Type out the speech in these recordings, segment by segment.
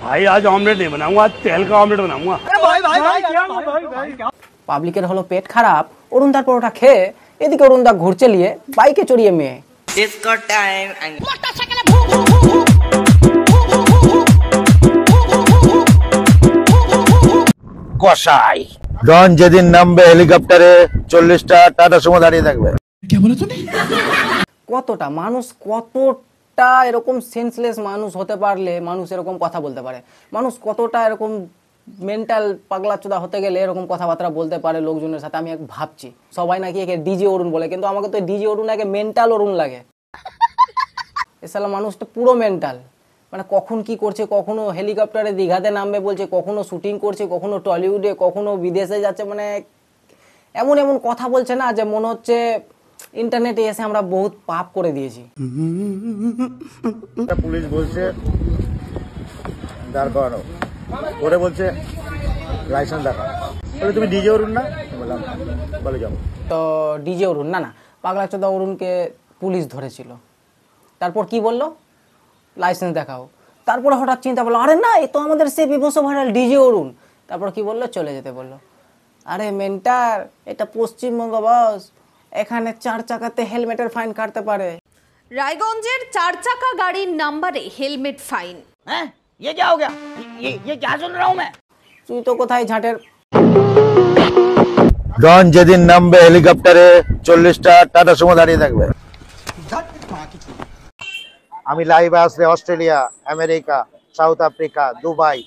भाई आज ऑमलेट नहीं बनाऊंगा, आज तेल का ऑमलेट बनाऊंगा। পাবলিকের হলো পেট খারাপ, অরুণদার পরোটা খেয়ে এদিকে অরুণদা ঘুরছে নিয়ে বাইকে চড়িয়ে মেয়ে। কসাই ডন যেদিন নামবে হেলিকপ্টারে 40টা টাটা সুমো দাঁড়িয়ে থাকবে। কতটা মানুষ, কতটা এরকম সেন্সলেস মানুষ হতে পারলে মানুষ এরকম কথা বলতে পারে? মানুষ কতটা এরকম মেন্টাল পাগলাচোদা হতে গেলে এরকম কথাবার্তা বলতে পারে লোকজনের সাথে? আমি এক ভাবছি, সবাই নাকি একে ডিজে অরুণ বলে, কিন্তু আমাকে তো ডিজে অরুণ আগে মেন্টাল অরুণ লাগে। এসালা মানুষটা পুরো মেন্টাল, মানে কখন কি করছে, কখনো হেলিকপ্টারে দীঘাতে নামবে বলছে, কখনো শুটিং করছে, কখনো টলিউডে, কখনো বিদেশে যাচ্ছে, মানে এমন এমন কথা বলছে না যে মনে হচ্ছে ইন্টারনেটে এসে আমরা বহুত পাপ করে দিয়েছি। পুলিশ বলছে দাঁড় করানো, ওরে বলছে লাইসেন্স দেখা, বলে তুমি ডিজে অরুণ না? বললাম বলে যাবো। তো ডিজে অরুণ না, পাগলাচোদা অরুণকে পুলিশ ধরেছিল। তারপর কি বললো? লাইসেন্স দেখাও। তারপরে হঠাৎ চিন্তা করলো, আরে না, এ তো আমাদের সে বিভৎস ভাইরাল ডিজে অরুণ। তারপর কি বললো? চলে যেতে বললো। আরে মেন্টার, এটা পশ্চিমবঙ্গ বস, এখানে 4 চাকাতে হেলমেটের ফাইন কাটতে পারে। রায়গঞ্জের 4 চাকা গাড়ির নাম্বারে হেলমেট ফাইন। হ্যাঁ, ये क्या हो गया? ये क्या सुन रहा हूं मैं? তুই তো কোথায় ঝাঁটের। ডন যেদিন নামবে হেলিকপ্টারে 40টা টাটা সুমো দাঁড়িয়ে থাকবে। আমি লাইভে আসলে Australia, America, south Africa, Dubai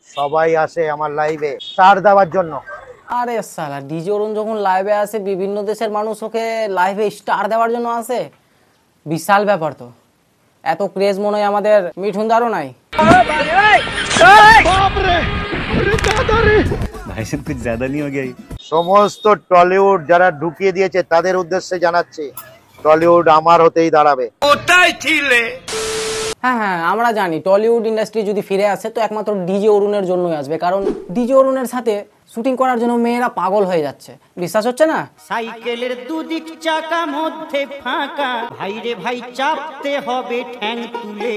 সবাই আসে আমার লাইভে স্টার দেওয়ার জন্য। আরে সালা, ডিজে অরুণ যখন লাইভে আসে, বিভিন্ন দেশের মানুষ ওকে লাইভে স্টার দেওয়ার জন্য আসে। বিশাল ব্যাপার তো। এত ক্রেজ মনে হয় আমাদের মিঠুনদারও নাই। भाई साहब कुछ ज्यादा नहीं हो गया? সমস্ত টলিউড যারা ঢুকিয়ে দিয়েছে তাদের উদ্দেশ্যে জানাচ্ছি, টলিউড আমার হতেই দাঁড়াবে। হ্যাঁ হ্যাঁ, আমরা জানি টলিউড ইন্ডাস্ট্রি যদি ফিরে আসে তো একমাত্র ডিজে অরুণের জন্যই আসবে, কারণ ডিজে অরুণের সাথে শুটিং করার জন্য মেয়েরা পাগল হয়ে যাচ্ছে। বিশ্বাস হচ্ছে না? সাইকেলের দুদিক চাকা মধ্যে ফাঁকা, ভাই রে ভাই চাপতে হবে ঠ্যাং তুলে।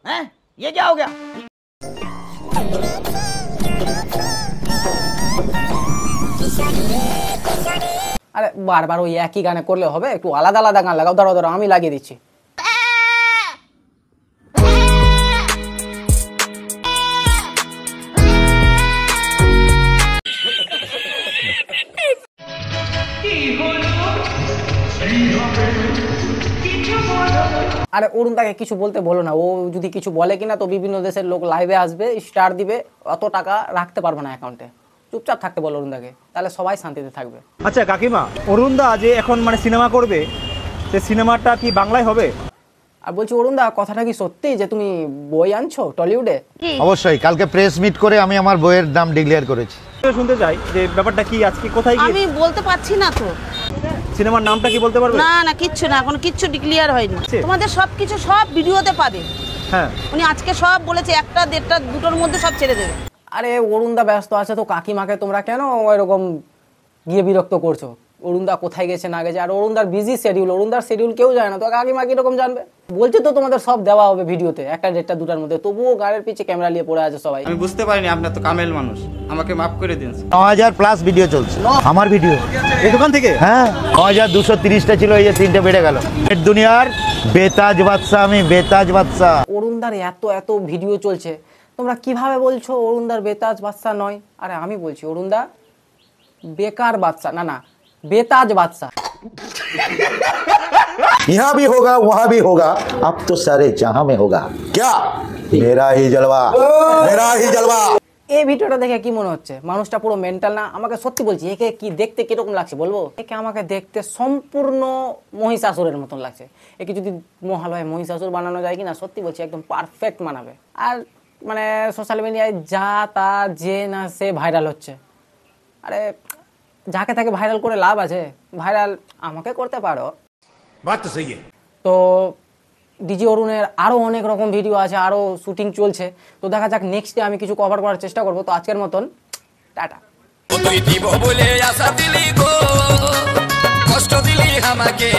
হ্যাঁ, ये क्या हो गया? আরে বারবার ওই একই গানে করলে হবে? একটু আলাদা আলাদা গান লাগাও। ধরো ধরো, আমি লাগিয়ে দিচ্ছি। আরে অরুণ তাকে কিছু বলতে বলো না, ও যদি কিছু বলে কিনা তো বিভিন্ন দেশের লোক লাইভে আসবে, স্টার দিবে, অত টাকা রাখতে পারবে না অ্যাকাউন্টে। চুপচাপ থাকতে বলো অরুণদাকে, তাহলে সবাই শান্তিতে থাকবে। আচ্ছা কাকিমা, অরুণদা যে এখন মানে সিনেমা করবে, সে সিনেমাটা কি বাংলায় হবে? আর বলছি অরুণদা, কথাটা কি সত্যি যে তুমি বই আনছো টলিউডে? অবশ্যই, কালকে প্রেস মিট করে আমি আমার বইয়ের নাম ডিক্লেয়ার করেছি। শুনতে চাই যে ব্যাপারটা কি, আজকে কোথায় গিয়ে? আমি বলতে পারছি না তো। সিনেমার নামটা কি বলতে পারবে? না না, কিচ্ছু না, কোনো কিচ্ছু ডিক্লিয়ার হয়নি। তোমাদের সবকিছু সব ভিডিওতে পাবে। হ্যাঁ, উনি আজকে সব বলেছে, 1টা 1.5টা 2টোর মধ্যে সব ছেড়ে দেবে। আরে অরুণদা ব্যস্ত আছে তো, কাকিমাকে তোমরা কেন এরকম গিয়ে বিরক্ত করছো? অরুণদা কোথায় গেছে না গেছে, আর অরুণদার বিজি শিডিউল, অরুণদার শিডিউল কেউ জানে না, তো কাকিমা কিরকম জানবে? বলছে তো তোমাদের সব দেওয়া হবে ভিডিওতে, 1টা 1.5টা 2টার মধ্যে, তবুও গাড়ির পিছে ক্যামেরা নিয়ে পড়ে আছে সবাই। আমি বুঝতে পারিনি, আপনার তো কামেল মানুষ, আমাকে মাফ করে দিন। 9000 প্লাস ভিডিও চলছে আমার ভিডিও এই দোকান থেকে। হ্যাঁ, 9230টা ছিল, এই যে 3টে বেড়ে গেল। দুনিয়ার বেতাজ বাদশা, আমি বেতাজ বাদশা। অরুণদার এত এত ভিডিও চলছে, তোমরা কিভাবে বলছো অরুণদার বেতাজ বাদশা নয়? আরে আমি বলছি অরুণদা বেকার বাদশা, না না, বেতাজ বাদশা। यहाँ भी होगा वहां भी होगा, अब तो सारे जहां में होगा। क्या मेरा ही जलवा, मेरा ही जलवा। এই ভিডিওটা দেখে কি মনে হচ্ছে? মানুষটা পুরো মেন্টাল না? আমাকে সত্যি বলছি, একে কি দেখতে কিরকম লাগছে বলবো? একে আমাকে দেখতে সম্পূর্ণ মহিষাসুরের মতন লাগছে। একে যদি মহালয় মহিষাসুর বানানো যায় কিনা, সত্যি বলছি একদম পারফেক্ট মানাবে। আর মানে সোশ্যাল মিডিয়ায় যা তা যে না সে ভাইরাল হচ্ছে। আরে যাকে তাকে ভাইরাল করে লাভ আছে? ভাইরাল আমাকে করতে পারো। তো ডিজে অরুণের আরও অনেক রকম ভিডিও আছে, আরও শুটিং চলছে, তো দেখা যাক নেক্সট ডে আমি কিছু কভার করার চেষ্টা করবো। তো আজকের মতন টাটা। তুই দিব বলে আশা দিলি গো, কষ্ট দিলি আমাকে।